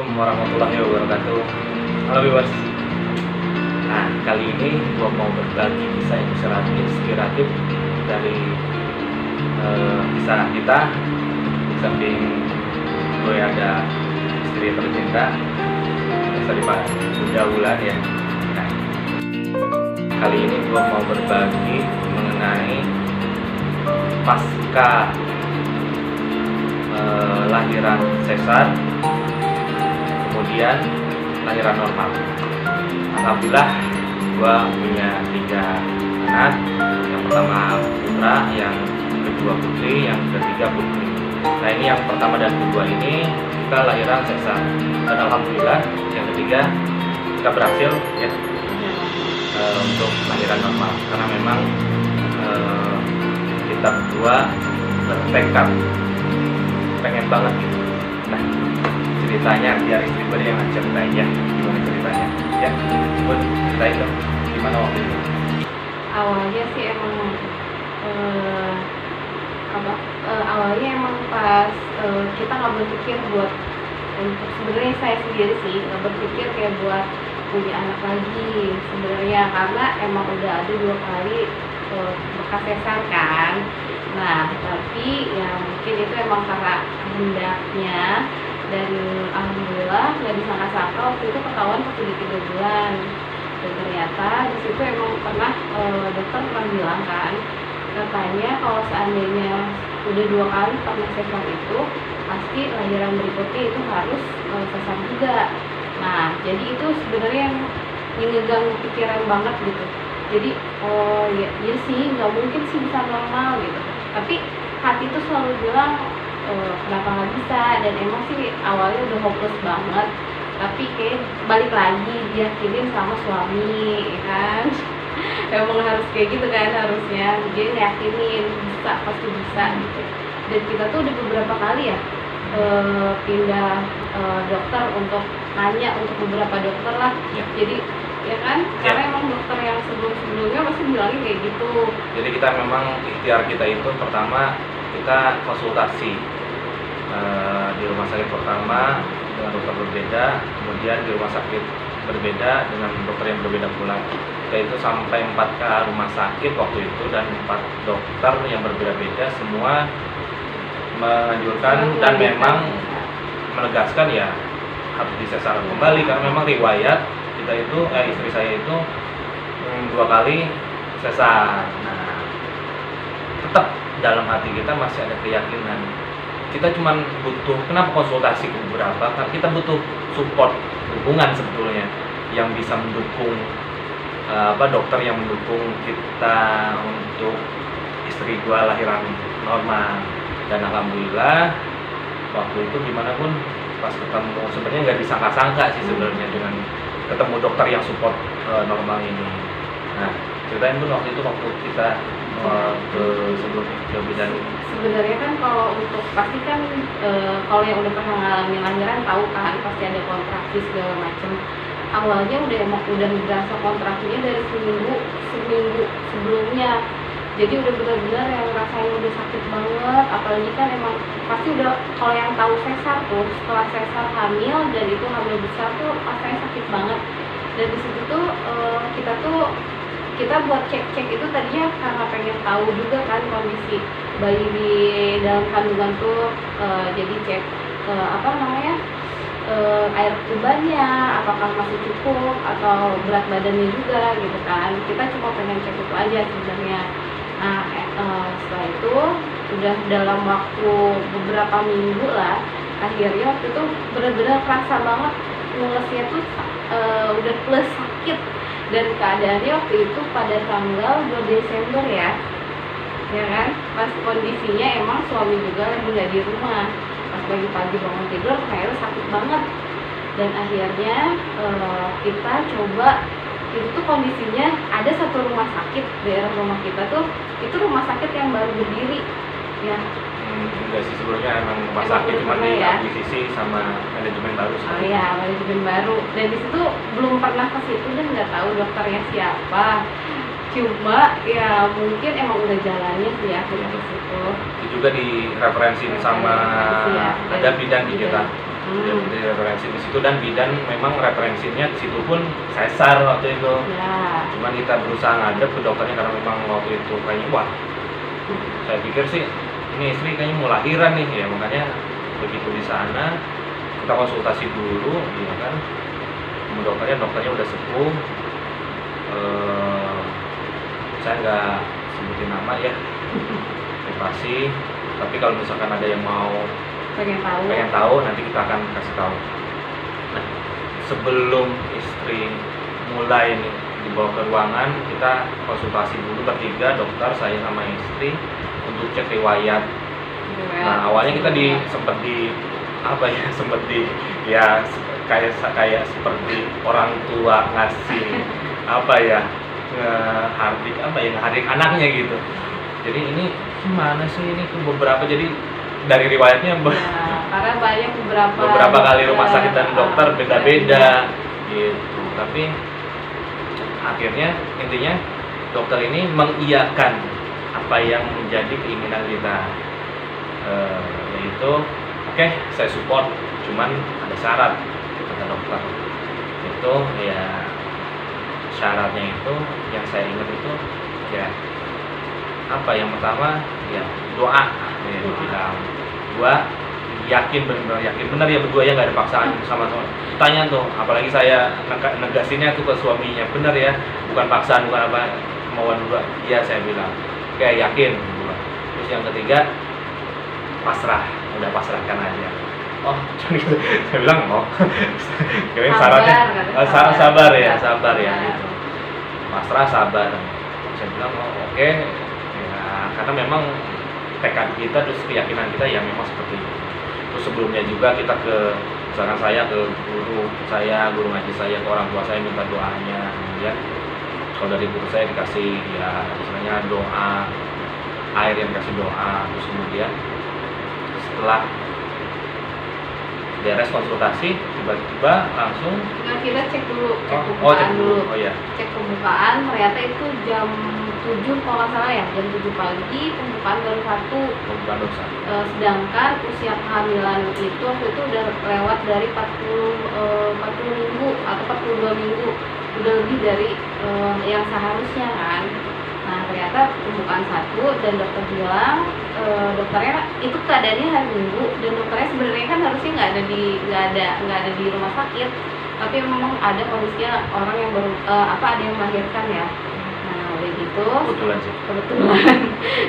Assalamualaikum warahmatullahi wabarakatuh. Halo viewers. Nah, kali ini gua mau berbagi kisah yang inspiratif dari kisah kita. Di samping gue ada istri tercinta, sorry Pak, Bunda Wulan ya. Nah, kali ini gua mau berbagi mengenai pasca lahiran sesar, kemudian lahiran normal. Alhamdulillah gua punya 3 anak. Yang pertama putra, yang kedua putri, yang ketiga putri. Nah, ini yang pertama dan kedua ini kita lahiran sesar, dan alhamdulillah yang ketiga kita berhasil ya untuk lahiran normal, karena memang kita berdua bertekad pengen banget gitu. Nah, ceritanya biar istri gue yang ceritain ya, gimana ceritanya ya. Bun, ceritain dong gimana waktu itu. Awalnya sih emang awalnya emang pas kita nggak berpikir buat untuk, sebenarnya saya sendiri sih nggak berpikir kayak buat punya anak lagi sebenarnya, karena emang udah ada 2 kali bekas sesar kan. Nah, tapi ya mungkin itu emang karena kehendaknya, dan alhamdulillah nggak disangka-sangka waktu itu ketahuan pas udah 3 bulan. Dan ternyata di situ emang pernah dokter pernah bilang kan, katanya kalau seandainya udah 2 kali pernah sesar itu pasti lahiran berikutnya itu harus sesar juga. Nah, jadi itu sebenarnya yang ngeganggu pikiran banget gitu. Jadi oh ya sih, nggak mungkin sih bisa normal gitu. Tapi hati tuh selalu bilang kenapa nggak bisa. Dan emang sih awalnya udah hopeless banget, tapi kayak balik lagi diyakinin sama suami ya kan. Emang harus kayak gitu kan, harusnya dia yakinin bisa, pasti bisa gitu. Dan kita tuh udah beberapa kali ya pindah dokter untuk nanya untuk beberapa dokter lah ya. Jadi ya kan, karena emang dokter yang sebelumnya pasti bilangin kayak gitu. Jadi kita memang ikhtiar kita itu pertama kita konsultasi di rumah sakit pertama dengan dokter berbeda, kemudian di rumah sakit berbeda dengan dokter yang berbeda pula. Kita itu sampai 4 rumah sakit waktu itu, dan 4 dokter yang berbeda-beda semua menganjurkan dan memang menegaskan ya harus disesar kembali, karena memang riwayat kita itu istri saya itu 2 kali sesar. Nah, tetap dalam hati kita masih ada keyakinan. Kita cuma butuh, kenapa konsultasi ke beberapa, karena kita butuh support, dukungan sebetulnya yang bisa mendukung dokter yang mendukung kita untuk istri gua lahiran normal. Dan alhamdulillah waktu itu gimana pun pas ketemu, sebenarnya nggak disangka-sangka sih sebenarnya dengan ketemu dokter yang support normal ini. Nah, ceritain pun waktu itu waktu kita ke sebelum ke bidan. Sebenarnya kan kalau untuk pasti kan kalau yang udah pernah ngalamin lahiran tahu kan pasti ada kontraksi segala macam. Awalnya udah berasa kontraksinya dari seminggu sebelumnya. Jadi udah benar-benar yang rasanya udah sakit banget, apalagi kan emang pasti udah, kalau yang tahu sesar tuh setelah sesar hamil dan itu hamil besar tuh rasanya sakit banget. Dan di situ tuh kita buat cek itu tadinya karena pengen tahu juga kan kondisi bayi di dalam kandungan tuh, jadi cek air tubannya apakah masih cukup atau berat badannya juga gitu kan. Kita cuma pengen cek itu aja sebenarnya. Nah, setelah itu udah dalam waktu beberapa minggu lah, akhirnya waktu itu benar-benar kerasa banget mulesnya tuh udah plus sakit. Dan keadaannya waktu itu pada tanggal 2 Desember ya kan, pas kondisinya emang suami juga lagi nggak di rumah. Pas pagi-pagi bangun tidur kayak sakit banget. Dan akhirnya kita coba, itu tuh kondisinya ada satu rumah sakit daerah rumah kita tuh, itu rumah sakit yang baru berdiri ya. Enggak sih, sebelumnya emang rumah sakit cuma diakuisisi sama manajemen baru. Oh iya, manajemen baru. Dan di situ belum pernah ke situ dan nggak tahu dokternya siapa. Cuma ya mungkin emang udah jalannya sih ya ke situ. Itu juga direferensiin sama ada bidan di kita. Dia menjadi referensi di situ, dan bidan memang referensinya di situ pun sesar waktu itu. Ya. Cuman kita berusaha ngadep ke dokternya karena memang waktu itu kayaknya wah, saya pikir sih ini istri kayaknya mau lahiran nih ya, makanya begitu di sana kita konsultasi dulu, ya kan. Dokternya udah sepuh. Saya nggak sebutin nama ya, privasi. Tapi kalau misalkan ada yang mau pengen tahu nanti kita akan kasih tahu. Nah, sebelum istri mulai nih dibawa ke ruangan, kita konsultasi dulu bertiga, dokter, saya sama istri, untuk cek riwayat. Nah, awalnya kita sempat kayak seperti orang tua ngasih ngehardik anaknya gitu. Jadi ini gimana sih ini beberapa, jadi dari riwayatnya karena banyak beberapa kali rumah sakit dan dokter beda-beda gitu. Tapi akhirnya intinya dokter ini mengiyakan apa yang menjadi keinginan kita, yaitu oke, saya support, cuman ada syarat kata dokter. Itu ya syaratnya itu yang saya ingat itu ya yang pertama ya doa, ya bilang gua yakin benar ya berdua ya, nggak ada paksaan sama-sama. Tanya tuh, apalagi saya negasinnya tuh ke suaminya, benar ya, bukan paksaan, bukan apa, kemauan berdua. Iya, saya bilang kayak yakin berdua. Terus yang ketiga pasrah, udah pasrahkan aja. Oh, saya bilang kirain syaratnya sabar ya gitu. Pasrah, sabar. Saya bilang oke. Karena memang tekad kita, terus keyakinan kita ya memang seperti itu. Terus sebelumnya juga kita misalkan saya ke guru ngaji saya, ke orang tua saya minta doanya, kemudian kalau dari guru saya dikasih ya misalnya doa, air yang kasih doa. Terus kemudian setelah beres konsultasi tiba-tiba langsung kita cek dulu, cek dulu. Cek pembukaan, ternyata itu jam 7 kalau nggak salah ya, jam 7 pagi, pembukaan baru 1. Sedangkan usia kehamilan itu waktu itu udah lewat dari 40 minggu atau 42 minggu, udah lebih dari yang seharusnya kan. Nah, ternyata pembukaan 1 dan dokter bilang dokternya itu keadaannya hari Minggu, dan dokternya sebenarnya kan harusnya nggak ada di rumah sakit, tapi memang ada kondisinya orang yang baru ada yang melahirkan ya. Nah, udah gitu kebetulan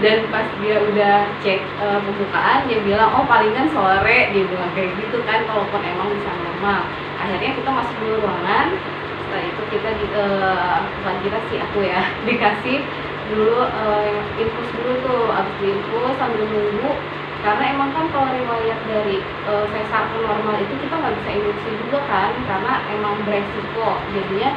dan pas dia udah cek pembukaan, dia bilang palingan sore, dia bilang kayak gitu kan, kalaupun emang bisa normal. Akhirnya kita masuk dulu ruangan. Setelah itu aku ya dikasih dulu infus dulu tuh, abis diinfus sambil nunggu, karena emang kan kalau riwayat dari sesar ke normal itu kita nggak bisa induksi juga kan, karena emang beresiko. Jadinya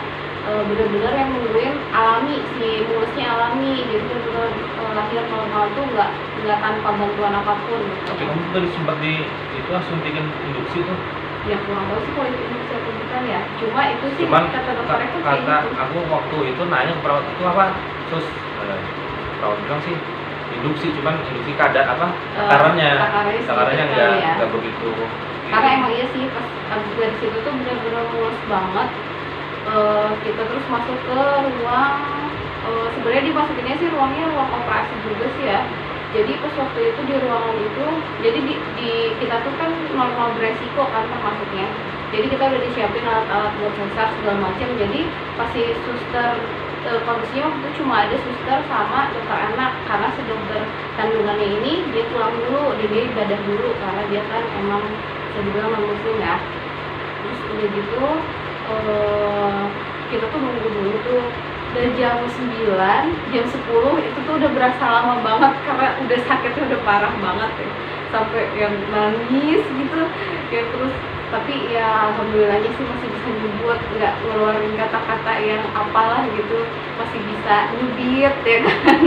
benar-benar yang nungguin alami, si mulusnya alami, jadi benar-benar lahir normal tuh nggak tanpa bantuan apapun gitu. Tapi kamu tadi sempat itu suntikan induksi tuh? Ya kurang tahu sih kalau itu induksi atau bukan ya, cuma itu sih kata dokternya tuh kayak gitu. Aku waktu itu nanya ke perawat itu apa, terus perawat bilang sih induksi, cuman induksi takarannya nggak begitu. Karena emang iya sih, pas abis dari situ tuh benar-benar mulus banget. Kita terus masuk ke ruang, sebenarnya dimasukinnya sih ruangnya ruang operasi juga sih ya. Jadi pas waktu itu di ruangan itu, jadi kita tuh kan normal beresiko kan termasuknya. Jadi kita udah disiapin alat-alat buat sesar segala macam. Jadi pasti suster, kondisinya waktu itu cuma ada suster sama dokter anak, karena si dokter kandungannya ini dia pulang dulu, dia ibadah dulu karena dia kan emang bisa dibilang non muslim ya. Terus udah gitu kita tuh nunggu dulu tuh dari jam 9, jam 10 itu tuh udah berasa lama banget karena udah sakitnya udah parah banget ya, sampai yang nangis gitu ya. Terus tapi ya alhamdulillahnya sih masih bisa dibuat, nggak ngeluarin kata-kata yang apalah gitu, masih bisa nyubit ya kan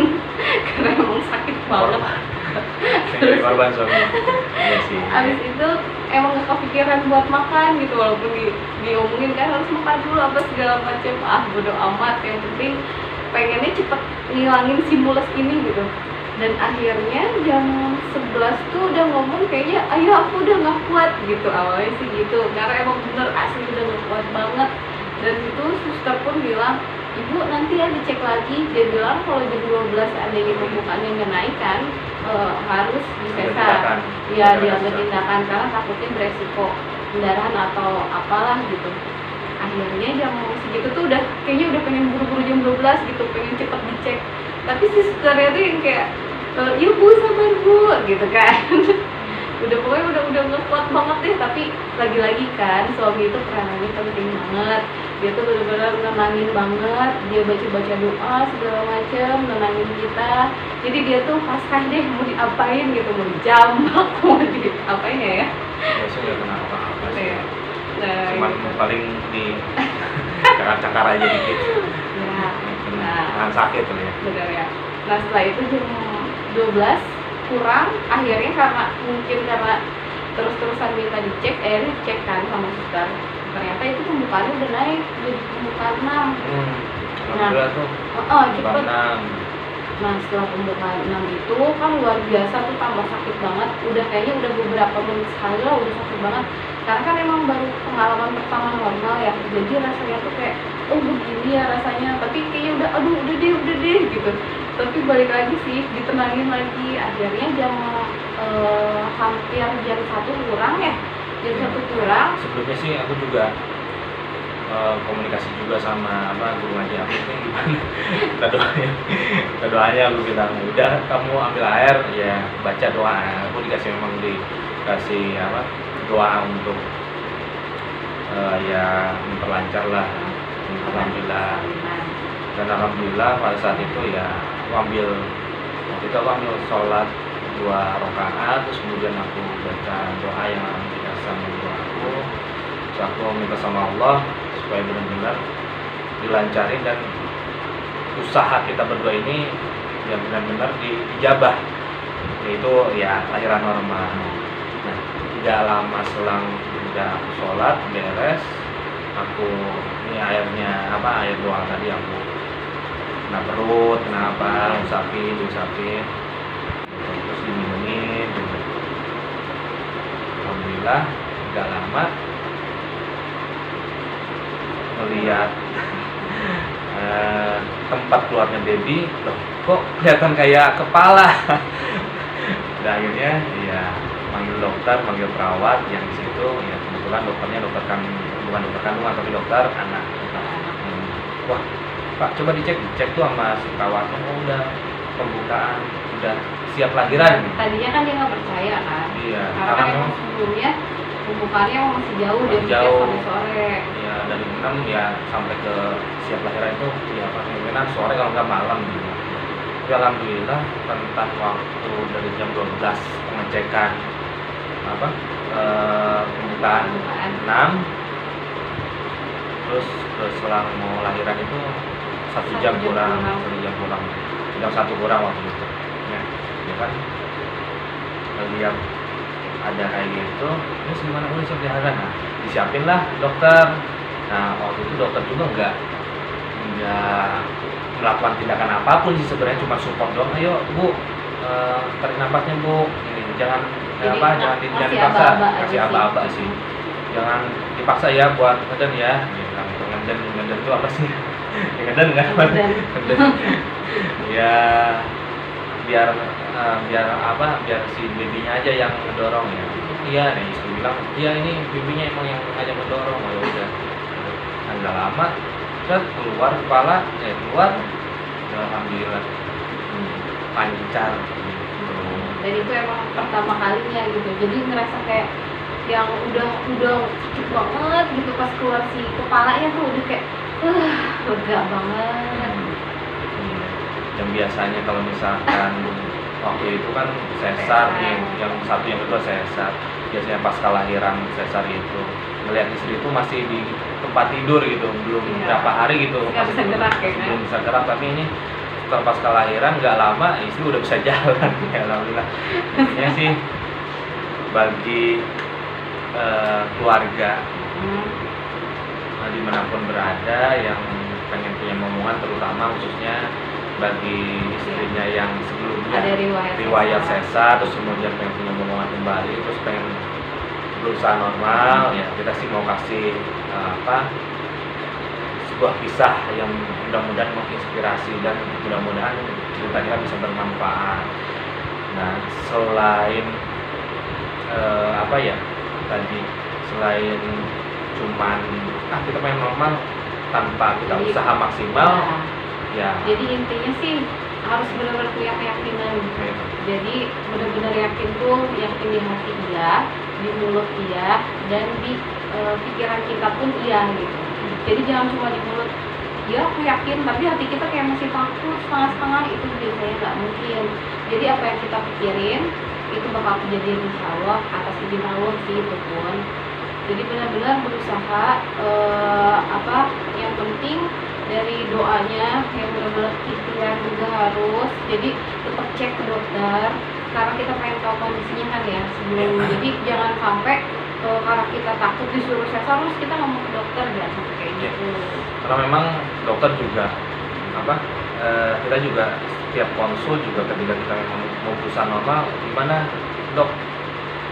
karena emang sakit banget. Jadi korban suami. Iya sih. Abis itu emang gak kepikiran buat makan gitu, walaupun diomongin kan harus makan dulu apa segala macam, bodo amat, yang penting pengennya cepet ngilangin si mules ini gitu. Dan akhirnya jam 11 tuh udah ngomong kayaknya ayo aku udah nggak kuat gitu, awalnya sih gitu karena emang bener asli udah nggak kuat banget. Dan itu suster pun bilang ibu nanti ya dicek lagi, dia bilang kalau jam 12 adanya pembukaannya nggak naik kan harus disesar ya, diambil tindakan karena takutnya beresiko pendarahan atau apalah gitu. Akhirnya jam segitu tuh udah kayaknya udah pengen buru-buru jam 12 gitu, pengen cepet dicek, tapi si susternya tuh yang kayak iya bu sabar bu gitu kan. Udah pokoknya udah nggak kuat banget deh. Tapi lagi-lagi kan suami itu peranannya penting banget, dia tuh benar-benar nenangin banget, dia baca doa segala macem, nenangin kita. Jadi dia tuh pasrah deh mau diapain gitu, mau dijambak mau diapain ya. Biasanya nggak kena apa-apa sih. Nah, Cuman paling di cakar-cakar aja dikit. ya, Kena sakit tuh ya. benar ya. Nah setelah itu jam 12 kurang, akhirnya karena terus-terusan minta dicek, dicek kan sama suster, ternyata itu pembukaannya udah naik jadi pembukaan 6. Alhamdulillah tuh. Cepet. 6. Nah setelah pembukaan 6 itu kan luar biasa tuh, tambah sakit banget. Kayaknya udah beberapa menit sekali lah udah sakit banget. Karena kan emang baru pengalaman pertama normal ya, jadi rasanya tuh kayak oh begini ya rasanya. Tapi kayaknya udah udah deh gitu. Tapi balik lagi sih, ditenangin lagi. Akhirnya jam hampir jam 1 kurang ya, jam 1 kurang. Sebelumnya sih aku juga komunikasi juga sama guru ngaji aku ini gimana. kita doanya aku bilang udah kamu ambil air ya baca doa. Aku memang dikasih doa untuk ya memperlancar lah. Alhamdulillah. Dan alhamdulillah pada saat itu ya waktu itu aku ambil sholat 2 rakaat, terus kemudian aku baca doa yang dikasih sama guru aku. Terus aku minta sama Allah supaya benar-benar dilancarin dan usaha kita berdua ini yang benar-benar dijabah, yaitu ya lahiran normal. Nah, tidak lama selang udah aku sholat beres, aku ini air doa tadi aku kena perut, kenapa usapin terus diminumin gitu. Alhamdulillah tidak lama melihat tempat keluarnya baby, loh kok kelihatan kayak kepala. Dan akhirnya ya manggil dokter, manggil perawat yang di situ ya, kebetulan dokternya bukan dokter kandungan tapi dokter anak. Wah Pak coba dicek tuh sama si perawatnya, oh udah pembukaan, udah siap lahiran. Tadinya kan dia nggak percaya kan, iya, karena kan emang sebelumnya pembukaannya masih jauh, dia pikir sampai sore. Iya, dari 6 ya sampai ke siap lahiran itu ya kemungkinan sore kalau nggak malam gitu. Tapi alhamdulillah rentang waktu dari jam 12 pengecekan pembukaan 6 terus selang mau lahiran itu 1 jam kurang, jam 1 kurang waktu itu. Ya kan lihat ada kayak gitu, ini gimana udah siap lahiran, nah disiapin lah dokter. Nah waktu itu dokter juga nggak melakukan tindakan apapun sih sebenarnya, cuma support doang. Ayo bu, tarik napasnya bu, ini jangan dipaksa, kasih aba-aba sih, jangan dipaksa ya buat ngeden ya. Ngeden itu apa sih? Ngeden kan? Ya biar si babynya aja yang ngedorong ya. Iya, nih istri bilang, iya ini babynya emang yang ngajak ngedorong. Oh ya udah. Agak lama, keluar kepala, keluar. Alhamdulillah lancar. Dan itu emang pertama kalinya gitu. Jadi ngerasa kayak yang udah sakit banget gitu, pas keluar si kepalanya tuh udah kayak lega banget. Yang biasanya kalau misalkan waktu itu kan sesar nih, yang satu yang kedua sesar, biasanya pas kelahiran sesar itu ngeliat istri itu masih di tempat tidur gitu, belum berapa hari gitu, masih bisa gerak ya kan? Belum bisa gerak, tapi ini setelah pas kelahiran nggak lama istri udah bisa jalan. Ya alhamdulillah. Intinya sih bagi keluarga dimanapun berada yang pengen punya momongan, terutama khususnya bagi istrinya yang sebelumnya Ada riwayat sesar, terus kemudian pengen punya momongan kembali, terus pengen berusaha normal, ya kita sih mau kasih sebuah kisah yang mudah-mudahan menginspirasi dan mudah-mudahan ceritanya bisa bermanfaat. Nah, selain tadi selain cuman kita pengen normal tanpa kita Jadi, usaha maksimal, ya. Jadi intinya sih harus benar-benar punya keyakinan. Jadi benar-benar yakin tuh, yakin di hati iya, di mulut iya, dan di pikiran kita pun iya gitu. Jadi jangan cuma di mulut, ya aku yakin, tapi hati kita kayak masih takut setengah-setengah, itu biasanya nggak mungkin. Jadi apa yang kita pikirin itu bakal kejadian insya Allah atas izin Allah sih itu pun. Jadi benar-benar berusaha yang penting dari doanya yang benar-benar ikhtiar juga harus. Jadi tetap cek ke dokter karena kita pengen tahu kondisinya kan ya sebelum. Jadi jangan sampai karena kita takut disuruh sesar terus kita ngomong ke dokter, jangan sampai kayak gitu. Karena memang dokter juga kita juga setiap konsul juga ketika kita memang mau berusaha normal, gimana dok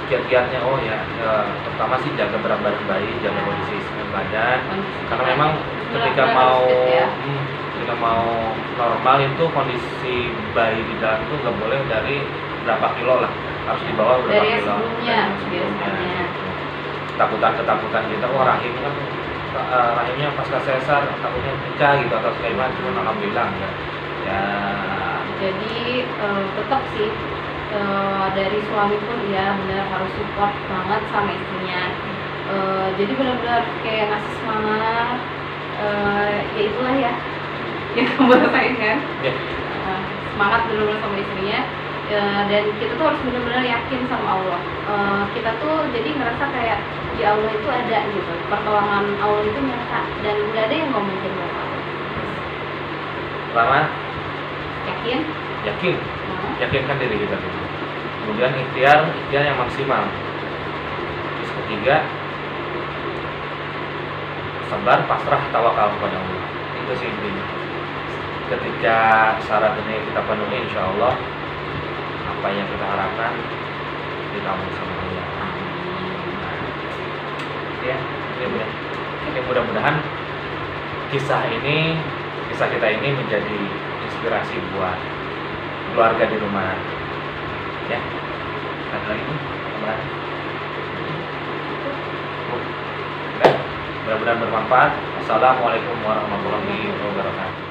kiat-kiatnya? Oh ya, pertama sih jaga berat badan bayi, jaga kondisi badan, karena memang ketika mau normal itu kondisi bayi di dalam itu nggak boleh dari berapa kilo lah, harus di bawah berapa dari kilo sebelumnya. Ketakutan kita, rahimnya pasca sesar takutnya pecah gitu atau gimana, cuma alhamdulillah enggak ya. Jadi tetap sih dari suami pun ya benar harus support banget sama istrinya. Jadi benar-benar kayak ngasih semangat, ya itulah ya yang kamu rasain kan. Semangat benar-benar sama istrinya. Dan kita tuh harus benar-benar yakin sama Allah. Kita tuh jadi ngerasa kayak di Allah itu ada gitu, pertolongan Allah itu nyata dan nggak ada yang ngomongin Allah. Pertama Yakin? yakinkan diri kita dulu, kemudian ikhtiar yang maksimal, terus ketiga sabar, pasrah, tawakal kepada Allah. Itu sih intinya. Ketika syarat ini kita penuhi, insya Allah apa yang kita harapkan ditanggung sama Allah. Ya, mudah-mudahan kisah kita ini menjadi inspirasi buat keluarga di rumah. Ya, ada lagi tambahan? Mudah-mudahan bermanfaat. Assalamualaikum warahmatullahi wabarakatuh.